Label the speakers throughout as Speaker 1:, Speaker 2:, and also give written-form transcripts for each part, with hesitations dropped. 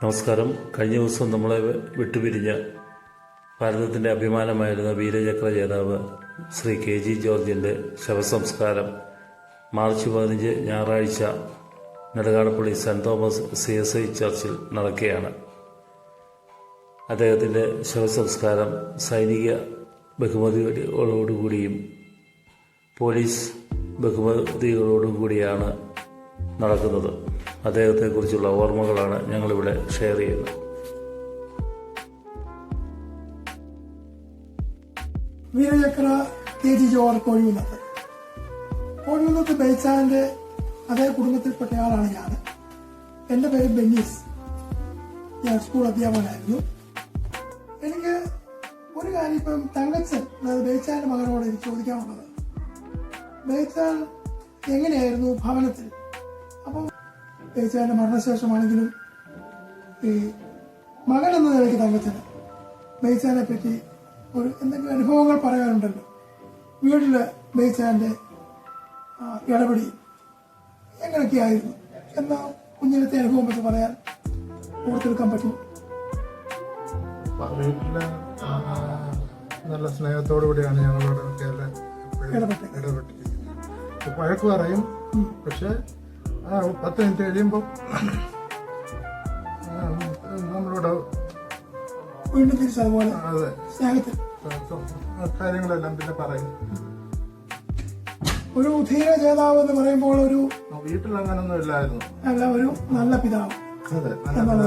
Speaker 1: നമസ്കാരം. കഴിഞ്ഞ ദിവസം നമ്മളെ വിട്ടുപിരിഞ്ഞ ഭാരതത്തിൻ്റെ അഭിമാനമായിരുന്ന വീരചക്ര ജേതാവ് ശ്രീ KG ജോർജിൻ്റെ ശവസംസ്കാരം മാർച്ച് 15 ഞായറാഴ്ച നെടുങ്ങാടപ്പള്ളി സെൻറ് തോമസ് CSI ചർച്ചിൽ നടക്കുകയാണ്. അദ്ദേഹത്തിൻ്റെ ശവസംസ്കാരം സൈനിക ബഹുമതികളോടുകൂടിയും പോലീസ് ബഹുമതികളോടും കൂടിയാണ് നടക്കുന്നത്. അദ്ദേഹത്തെക്കുറിച്ചുള്ള ഓർമ്മകളാണ് ഞങ്ങളിവിടെ ഷെയർ ചെയ്യുന്നത്.
Speaker 2: വീരചക്ര KG ജോർജ് കോഴികുന്നത്ത് ബേച്ചാന്റെ അതേ കുടുംബത്തിൽപ്പെട്ടയാളാണ് ഞാൻ. എന്റെ പേര് ബെന്നീസ്. ഞാൻ സ്കൂൾ അധ്യാപകനായിരുന്നു. എനിക്ക് ഒരു കാര്യം ഇപ്പം തങ്കച്ചൻ, അതായത് ബേച്ചാന്റെ മകനോട് എനിക്ക് ചോദിക്കാനുള്ളത്, ബേച്ചാൻ എങ്ങനെയായിരുന്നു ഭവനത്തിൽ? അപ്പം ബേച്ചാന്റെ മരണശേഷമാണെങ്കിലും ഈ മകൻ എന്ന നിലയ്ക്ക് തങ്കച്ചന് ബേച്ചാനെ പറ്റി ഒരു എന്തെങ്കിലും അനുഭവങ്ങൾ പറയാനുണ്ടല്ലോ. വീട്ടില് ബേച്ചാന്റെ ഇടപെടി എങ്ങനെയൊക്കെയായിരുന്നു എന്ന കുഞ്ഞിനത്തെ അനുഭവം വെച്ച് പറയാൻ ഓർത്തെടുക്കാൻ പറ്റും.
Speaker 3: വീട്ടില് നല്ല സ്നേഹത്തോടു കൂടിയാണ് ഞങ്ങളോടൊക്കെ ഇടപെട്ടിരിക്കുന്നത്. വഴക്ക് പറയും, പക്ഷെ 10 മിനിറ്റ് കഴിയുമ്പോൾ നമ്മളോട്
Speaker 2: വീണ്ടും തിരിച്ചതുപോലെ സ്നേഹത്തിൽ
Speaker 3: കാര്യങ്ങളെല്ലാം പിന്നെ പറയും.
Speaker 2: ഒരു ധീര ജേതാവ് എന്ന് പറയുമ്പോൾ ഒരു
Speaker 3: വീട്ടിൽ അങ്ങനൊന്നും ഇല്ലായിരുന്നു.
Speaker 2: അല്ല, ഒരു നല്ല പിതാവ്.
Speaker 3: അതെ, നല്ല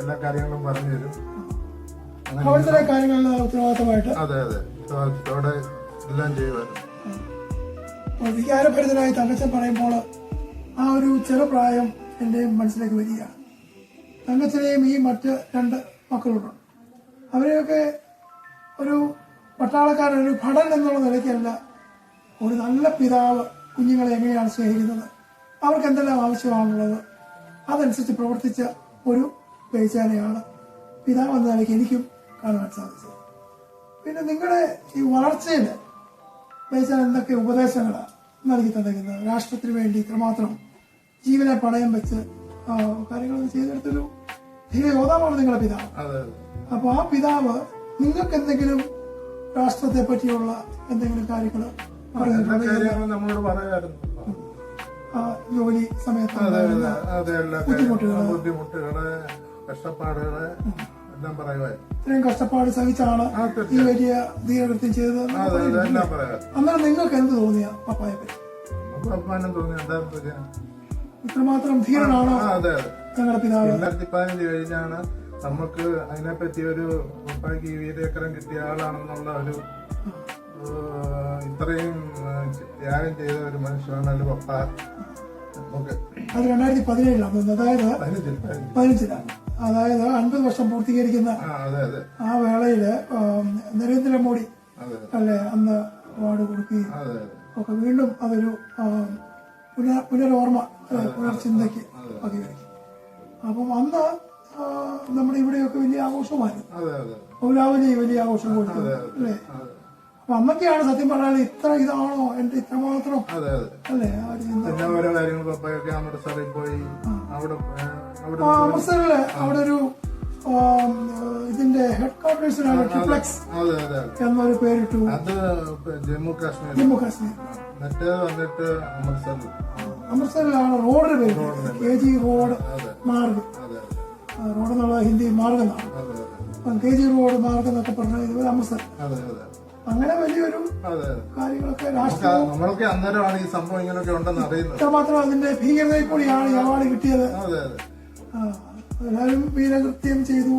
Speaker 3: എല്ലാ കാര്യങ്ങളും പറഞ്ഞു തരും.
Speaker 2: അവിടുത്തെ കാര്യങ്ങളിൽ ഉത്തരവാദിത്തമായിട്ട്
Speaker 3: അതെ ഉത്തരവാദിത്തത്തോടെ എല്ലാം ചെയ്യുമായിരുന്നു.
Speaker 2: വികാരഭരിതനായി തങ്കച്ചൻ പറയുമ്പോൾ ആ ഒരു ചെറുപ്രായം എന്റെ മനസ്സിലേക്ക് വരികയാണ്. തങ്കച്ചനെയും ഈ മറ്റ് 2 മക്കളുണ്ട്. അവരെയൊക്കെ ഒരു പട്ടാളക്കാരൻ, ഒരു ഭടൻ എന്നുള്ള നിലയ്ക്കല്ല, ഒരു നല്ല പിതാവ് കുഞ്ഞുങ്ങളെ എങ്ങനെയാണ് സ്നേഹിക്കുന്നത്, അവർക്ക് എന്തെല്ലാം ആവശ്യമാണുള്ളത് അതനുസരിച്ച് പ്രവർത്തിച്ച ഒരു ബേച്ചാനെയാണ് പിതാവ് എന്ന നിലയ്ക്ക് എനിക്കും കാണുവാൻ സാധിച്ചത്. പിന്നെ നിങ്ങളുടെ ഈ വളർച്ചയിൽ ബേച്ചാൻ എന്തൊക്കെ ഉപദേശങ്ങളാണ് നൽകി തന്നിരിക്കുന്നത്? രാഷ്ട്രത്തിന് വേണ്ടി ഇത്രമാത്രം ജീവനെ പണയം വെച്ച് കാര്യങ്ങളൊക്കെ ചെയ്തെടുത്തൊരു ധീര യോദ്ധാവാണ് നിങ്ങളുടെ പിതാവ്. അപ്പൊ ആ പിതാവ് നിങ്ങൾക്ക് എന്തെങ്കിലും രാഷ്ട്രത്തെ പറ്റിയുള്ള എന്തെങ്കിലും കാര്യങ്ങൾ ജോലി സമയത്ത്
Speaker 3: ബുദ്ധിമുട്ടുകള്, കഷ്ടപ്പാടുകള് എല്ലാം പറയുവായി.
Speaker 2: ഇത്രയും കഷ്ടപ്പാട് സഹിച്ചാണ് ഈ വലിയ ധീരകൃത്യം ചെയ്തത്. അന്നേരം നിങ്ങൾക്ക് എന്ത് തോന്നിയ പപ്പായെ പറ്റി? ഇത്രമാത്രം ധീരനാണോ ഞങ്ങളുടെ പിതാവ്?
Speaker 3: 2015 കഴിഞ്ഞാണ് നമുക്ക് അതിനെപ്പറ്റി ഒരു പപ്പായ്ക്ക് വീരചക്രം കിട്ടിയ ആളാണെന്നുള്ള ഒരു ഇത്രയും ത്യാഗം ചെയ്ത ഒരു മനുഷ്യനാണല്ലോ പപ്പ.
Speaker 2: അത് 2017 അതായത് 15 അതായത് 50 വർഷം പൂർത്തീകരിക്കുന്ന ആ വേളയില് നരേന്ദ്രമോദി അല്ലെ അന്ന് അവാർഡ് കൊടുക്കുകയും ഒക്കെ വീണ്ടും അതൊരു പുനരോർമ്മ, പുനർചിന്തയ്ക്ക് വകവയ്ക്കും. അപ്പം അന്ന് നമ്മുടെ ഇവിടെയൊക്കെ വലിയ ആഘോഷമായിരുന്നു. പൗരാവലി വലിയ ആഘോഷം കൊടുത്തു അല്ലേ? അപ്പൊ അന്നൊക്കെയാണ് സത്യം പറഞ്ഞാൽ ഇത്ര ഇതാണോ എന്റെ ഇത്രമാത്രം അല്ലേ? അമൃത്സറില് അവിടെ ഒരു ഇതിന്റെ ഹെഡ് ക്വാർട്ടേഴ്സിനാണ് ട്രിപ്ലക്സ് എന്നൊരു പേരിട്ടു.
Speaker 3: ജമ്മു കാശ്മീർ.
Speaker 2: അമൃത്സറിലാണ് റോഡിന് പേര് KG റോഡ് മാർഗ്. റോഡ് എന്നുള്ള ഹിന്ദി മാർഗ് എന്നാണ്. KG റോഡ് മാർഗ് എന്നൊക്കെ പറഞ്ഞാൽ ഇതുപോലെ അമൃത്സർ. അങ്ങനെ വലിയൊരു കാര്യങ്ങളൊക്കെ
Speaker 3: നമ്മളൊക്കെ അന്നേരമാണ് ഈ സംഭവം ഇങ്ങനെയൊക്കെ ഉണ്ടെന്ന് അറിയുന്നത്.
Speaker 2: ഇത്രമാത്രം അതിന്റെ ഭീകരതയിൽ കൂടിയാണ് ഈ അവാർഡ് കിട്ടിയത്. എല്ലാവരും വീരകൃത്യം ചെയ്തു,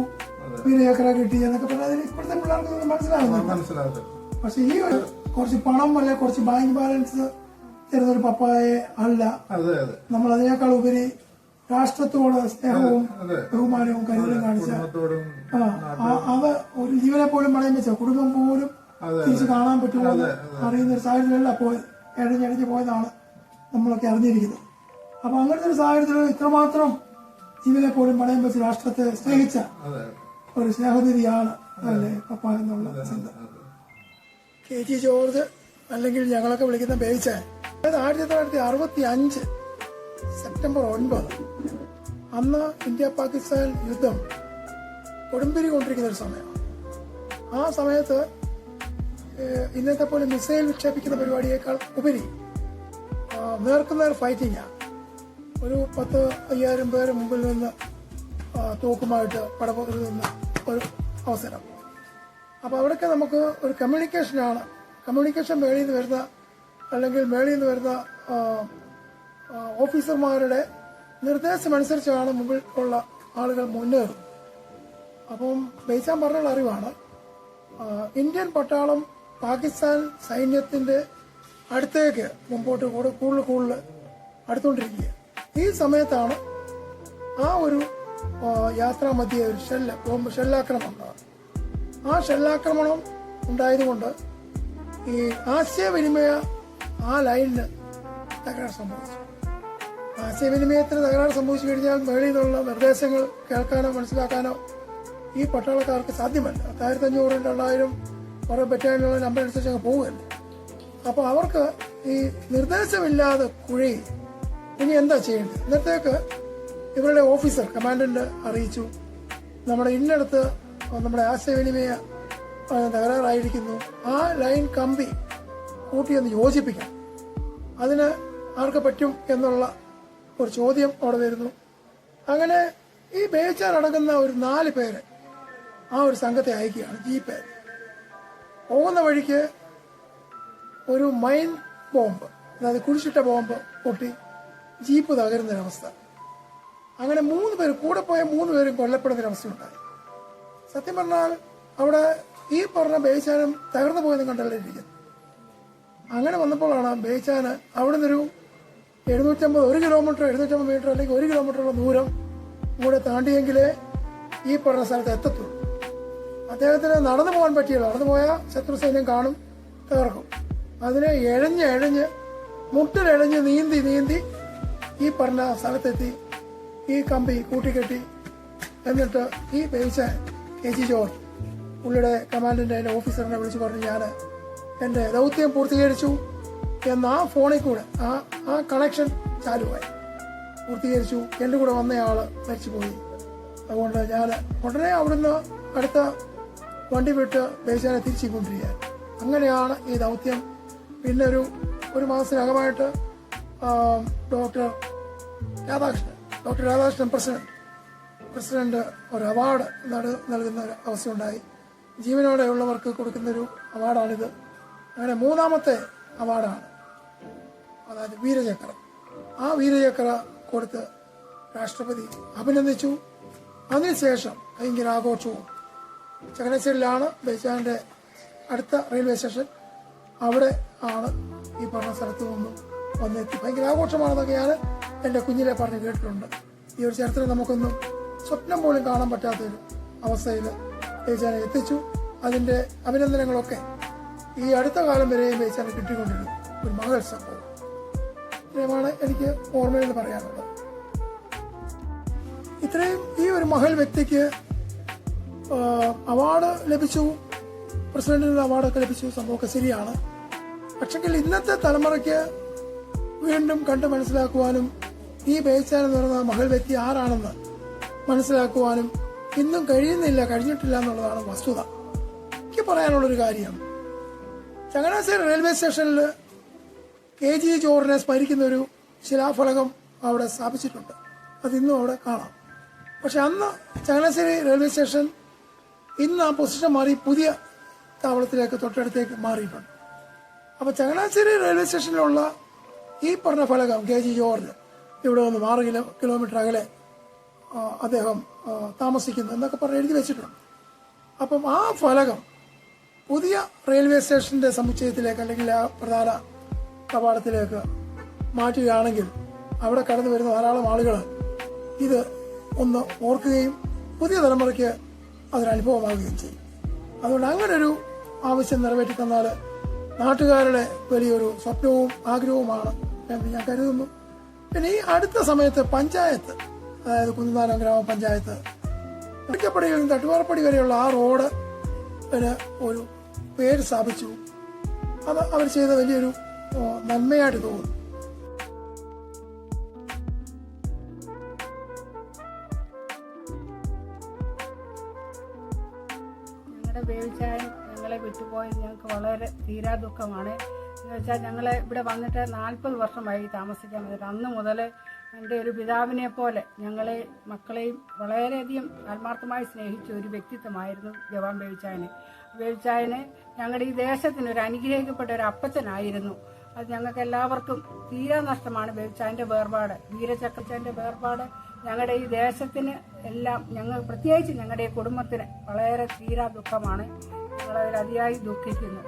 Speaker 2: വീരചക്ര കിട്ടി എന്നൊക്കെ പറഞ്ഞാൽ ഇപ്പോഴത്തെ പിള്ളേർക്ക് മനസ്സിലാകുന്നു. പക്ഷെ ഈ കുറച്ച് പണം അല്ലെ കുറച്ച് ബാങ്ക് ബാലൻസ് തരുന്നൊരു പപ്പായെ അല്ല, നമ്മൾ അതിനേക്കാൾ ഉപരി രാഷ്ട്രത്തോട് സ്നേഹവും ബഹുമാനവും കരുതലും കാണിച്ച അത് ഒരു ജീവനെ പോലും പണയം വെച്ച കുടുംബം പോലും തിരിച്ച് കാണാൻ പറ്റുമോ അറിയുന്ന ഒരു സാഹചര്യമല്ല എഴഞ്ഞടിഞ്ഞ് പോയതാണ് നമ്മളൊക്കെ അറിഞ്ഞിരിക്കുന്നത്. അപ്പൊ അങ്ങനത്തെ ഒരു സാഹചര്യത്തിൽ ഇത്രമാത്രം ജീവനെ പോലും പണയം വെച്ച് രാഷ്ട്രത്തെ സ്നേഹിച്ച ഒരു സ്നേഹനിധിയാണ് അല്ലേ പപ്പ എന്നുള്ള ചിന്ത. KG ജോർജ് അല്ലെങ്കിൽ ഞങ്ങളൊക്കെ വിളിക്കുന്ന ബേച്ചാൻ 1965 സെപ്റ്റംബർ 9 അന്ന് ഇന്ത്യ പാകിസ്ഥാൻ യുദ്ധം കൊടുമ്പിരി കൊണ്ടിരിക്കുന്ന ഒരു സമയമാണ്. ആ സമയത്ത് ഇന്നത്തെ പോലെ മിസൈൽ വിക്ഷേപിക്കുന്ന പരിപാടിയേക്കാൾ ഉപരി നേർക്കുനേർ ഫൈറ്റിംഗാണ്. ഒരു 10,000 പേര് മുമ്പിൽ നിന്ന് തോക്കുമായിട്ട് പടപൊരുതുന്ന ഒരു അവസരം. അപ്പോൾ അവിടെയൊക്കെ നമുക്ക് ഒരു കമ്മ്യൂണിക്കേഷനാണ്. കമ്മ്യൂണിക്കേഷൻ മേളിൽ നിന്ന് വരുന്ന അല്ലെങ്കിൽ മേളിൽ നിന്ന് വരുന്ന ഓഫീസർമാരുടെ നിർദ്ദേശമനുസരിച്ചാണ് മുമ്പിൽ ഉള്ള ആളുകൾ മുന്നേറും. അപ്പം ബേച്ചാൻ പറഞ്ഞുള്ള അറിവാണ്, ഇന്ത്യൻ പട്ടാളം പാകിസ്ഥാൻ സൈന്യത്തിന്റെ അടുത്തേക്ക് മുമ്പോട്ട് കൂടുതൽ അടുത്തുകൊണ്ടിരിക്കുക. ഈ സമയത്താണ് ആ ഒരു യാത്രാമധ്യേ ഒരു ഷെല്ലാക്രമണം ഉണ്ടാകും. ആ ഷെല്ലാക്രമണം ഉണ്ടായതുകൊണ്ട് ഈ ആശയവിനിമയ ആ ലൈനിന് തകരാറ് സംഭവിച്ചു. ആശയവിനിമയത്തിന് തകരാറ് സംഭവിച്ചു കഴിഞ്ഞാൽ മേളിൽ നിന്നുള്ള നിർദ്ദേശങ്ങൾ കേൾക്കാനോ മനസ്സിലാക്കാനോ ഈ പട്ടാളക്കാർക്ക് സാധ്യമല്ല. 1500, 2000 കുറെ ബറ്റാലിയനുള്ള നമ്പർ അനുസരിച്ച് അങ്ങ് പോവുകയല്ലേ. അപ്പോൾ അവർക്ക് ഈ നിർദ്ദേശമില്ലാതെ കുഴി ഇനി എന്താ ചെയ്യേണ്ടത്? ഇന്നത്തേക്ക് ഇവരുടെ ഓഫീസർ കമാൻഡന്റ് അറിയിച്ചു, നമ്മുടെ ഇന്നടത്ത് നമ്മുടെ ആശയവിനിമയ തകരാറായിരിക്കുന്നു, ആ ലൈൻ കമ്പി കൂട്ടിയൊന്ന് യോജിപ്പിക്കണം. അതിന് ആർക്ക് പറ്റും എന്നുള്ള ഒരു ചോദ്യം അവിടെ വരുന്നു. അങ്ങനെ ഈ ബേച്ചാൻ അടങ്ങുന്ന ഒരു 4 പേര് ആ ഒരു സംഘത്തെ അയക്കുകയാണ്. ജീപ്പ് പോകുന്ന വഴിക്ക് ഒരു മൈൻ ബോംബ്, അതായത് കുഴിച്ചിട്ട ബോംബ് പൊട്ടി ജീപ്പ് തകരുന്നൊരവസ്ഥ. അങ്ങനെ 3 പേര്, കൂടെ പോയ 3 പേരും കൊല്ലപ്പെടുന്നൊരവസ്ഥയുണ്ടായി. സത്യം പറഞ്ഞാൽ അവിടെ ഈ പറഞ്ഞ ബേച്ചാനും തകർന്നു പോയെന്ന് കണ്ടല്ലേ ഇരിക്കുന്നത്. അങ്ങനെ വന്നപ്പോഴാണ് ബേച്ചാന് അവിടെ നിന്നൊരു 1 കിലോമീറ്റർ 750 മീറ്റർ അല്ലെങ്കിൽ 1 കിലോമീറ്ററുള്ള ദൂരം കൂടെ താണ്ടിയെങ്കിലേ ഈ പറഞ്ഞ സ്ഥലത്ത് എത്തത്തുള്ളൂ. അദ്ദേഹത്തിന് നടന്നു പോകാൻ പറ്റിയില്ല. നടന്നു പോയാൽ ശത്രു സൈന്യം കാണും, തകർക്കും. അതിനെ എഴഞ്ഞ് മുട്ടിലെഴഞ്ഞ് നീന്തി ഈ പറഞ്ഞ സ്ഥലത്തെത്തി ഈ കമ്പി കൂട്ടിക്കെട്ടി. എന്നിട്ട് ഈ ബേച്ചാൻ KG ജോർജ് പുള്ളിയുടെ കമാൻഡിന്റെ അതിന്റെ ഓഫീസറിനെ വിളിച്ചു പറഞ്ഞു, ഞാൻ എന്റെ ദൗത്യം പൂർത്തീകരിച്ചു എന്ന് ആ ഫോണിൽ കൂടെ ആ കണക്ഷൻ ചാലുവായി. പൂർത്തീകരിച്ചു, എന്റെ കൂടെ വന്നയാള് മരിച്ചുപോയി. അതുകൊണ്ട് ഞാൻ ഉടനെ അവിടുന്ന് അടുത്ത വണ്ടി വിട്ട് ബേച്ചാനെ തിരിച്ചുകൊണ്ടിരിക്കുക. അങ്ങനെയാണ് ഈ ദൗത്യം. പിന്നെ ഒരു മാസത്തിനകമായിട്ട് ഡോക്ടർ രാധാകൃഷ്ണൻ പ്രസിഡന്റ് ഒരു അവാർഡ് നൽകുന്ന ഒരു അവസ്ഥയുണ്ടായി. ജീവനോടെയുള്ളവർക്ക് കൊടുക്കുന്നൊരു അവാർഡാണിത്. അങ്ങനെ 3ാമത്തെ അവാർഡാണ്, അതായത് വീരചക്രം. ആ വീരചക്ര കൊടുത്ത് രാഷ്ട്രപതി അഭിനന്ദിച്ചു. അതിനുശേഷം ഭയങ്കര ആഘോഷവും. ചങ്ങനാശ്ശേരിയിലാണ് ബേച്ചാന്റെ അടുത്ത റെയിൽവേ സ്റ്റേഷൻ. അവിടെ ആണ് ഈ പറഞ്ഞ സ്ഥലത്ത് നിന്നും വന്നെത്തി. ഭയങ്കര ആഘോഷമാണെന്നൊക്കെ ഞാൻ എന്റെ കുഞ്ഞിലെ പറഞ്ഞ് കേട്ടിട്ടുണ്ട്. ഈ ഒരു ചരിത്രം നമുക്കൊന്നും സ്വപ്നം പോലും കാണാൻ പറ്റാത്തൊരു അവസ്ഥയിൽ ബേച്ചാനെ എത്തിച്ചു. അതിന്റെ അഭിനന്ദനങ്ങളൊക്കെ ഈ അടുത്ത കാലം വരെയും ബേച്ചാനെ കിട്ടിക്കൊണ്ടിരുന്നു. ഒരു മകൾ സംഭവം ഇത്രയുമാണ് എനിക്ക് ഓർമ്മയിൽ പറയാനുള്ളത്. ഇത്രയും ഈ ഒരു മഹൽ വ്യക്തിക്ക് അവാർഡ് ലഭിച്ചു, പ്രസിഡന്റിന് അവാർഡൊക്കെ ലഭിച്ചു, സംഭവമൊക്കെ ശരിയാണ്. പക്ഷെങ്കിൽ ഇന്നത്തെ തലമുറയ്ക്ക് വീണ്ടും കണ്ട് മനസ്സിലാക്കുവാനും ഈ ബേച്ചാൻ എന്ന് പറയുന്ന മഹൽ വ്യക്തി ആരാണെന്ന് മനസ്സിലാക്കുവാനും ഇന്നും കഴിഞ്ഞിട്ടില്ല എന്നുള്ളതാണ് വസ്തുത. എനിക്ക് പറയാനുള്ളൊരു കാര്യം, ചങ്ങനാശ്ശേരി റെയിൽവേ സ്റ്റേഷനിൽ KG ജോർജിനെ സ്മരിക്കുന്ന ഒരു ശിലാഫലകം അവിടെ സ്ഥാപിച്ചിട്ടുണ്ട്. അതിന്നും അവിടെ കാണാം. പക്ഷെ അന്ന് ചങ്ങനാശ്ശേരി റെയിൽവേ സ്റ്റേഷൻ ഇന്ന് ആ പൊസിഷൻ മാറി പുതിയ താവളത്തിലേക്ക് തൊട്ടടുത്തേക്ക് മാറിയിട്ടുണ്ട്. അപ്പൊ ചങ്ങനാശ്ശേരി റെയിൽവേ സ്റ്റേഷനിലുള്ള ഈ പറഞ്ഞ ഫലകം KG ജോർജ് ഇവിടെ നിന്ന് 6 കിലോമീറ്റർ അകലെ അദ്ദേഹം താമസിക്കുന്നു എന്നൊക്കെ പറഞ്ഞ് എഴുതി വെച്ചിട്ടുണ്ട്. അപ്പം ആ ഫലകം പുതിയ റെയിൽവേ സ്റ്റേഷന്റെ സമുച്ചയത്തിലേക്ക് അല്ലെങ്കിൽ ആ പ്രധാന കവാടത്തിലേക്ക് മാറ്റുകയാണെങ്കിൽ അവിടെ കടന്നു വരുന്ന ധാരാളം ആളുകൾ ഇത് ഒന്ന് ഓർക്കുകയും പുതിയ തലമുറയ്ക്ക് അതൊരനുഭവമാകുകയും ചെയ്യും. അതുകൊണ്ട് അങ്ങനെ ഒരു ആവശ്യം നിറവേറ്റി തന്നാൽ നാട്ടുകാരുടെ വലിയൊരു സ്വപ്നവും ആഗ്രഹവുമാണ് എന്ന് ഞാൻ കരുതുന്നു. പിന്നെ ഈ അടുത്ത സമയത്ത് പഞ്ചായത്ത്, അതായത് കുന്നനാരം ഗ്രാമപഞ്ചായത്ത് ഒറ്റപ്പടിയിൽ നിന്ന് തട്ടുവാറപ്പടി വരെയുള്ള ആ റോഡ് ഒരു പേര് സ്ഥാപിച്ചു. അത് അവർ ചെയ്ത വലിയൊരു നന്മയായിട്ട് തോന്നുന്നു.
Speaker 4: ബേബിച്ചായൻ ഞങ്ങളെ വിട്ടുപോയത് ഞങ്ങൾക്ക് വളരെ തീരാ ദുഃഖമാണ്. എന്ന് വെച്ചാൽ ഞങ്ങളെ ഇവിടെ വന്നിട്ട് 40 വർഷമായി താമസിക്കാൻ വന്നിട്ട് അന്ന് മുതൽ എൻ്റെ ഒരു പിതാവിനെ പോലെ ഞങ്ങളെ മക്കളെയും വളരെയധികം ആത്മാർത്ഥമായി സ്നേഹിച്ച ഒരു വ്യക്തിത്വമായിരുന്നു ജവാൻ ബേബിച്ചായന്. ബേബിച്ചായന് ഞങ്ങളുടെ ഈ ദേശത്തിന് ഒരു അനുഗ്രഹിക്കപ്പെട്ട ഒരു അപ്പച്ചനായിരുന്നു. അത് ഞങ്ങൾക്ക് എല്ലാവർക്കും തീരാ നഷ്ടമാണ് ബേബിച്ചായൻ്റെ വേർപാട്. വീരചക്രച്ചായൻ്റെ വേർപാട് ഞങ്ങളുടെ ഈ ദേശത്തിന് എല്ലാം പ്രത്യേകിച്ച് ഞങ്ങളുടെ ഈ കുടുംബത്തിന് വളരെ തീരാ ദുഃഖമാണ്. ഞങ്ങളതിൽ അതിയായി ദുഃഖിക്കുന്നു.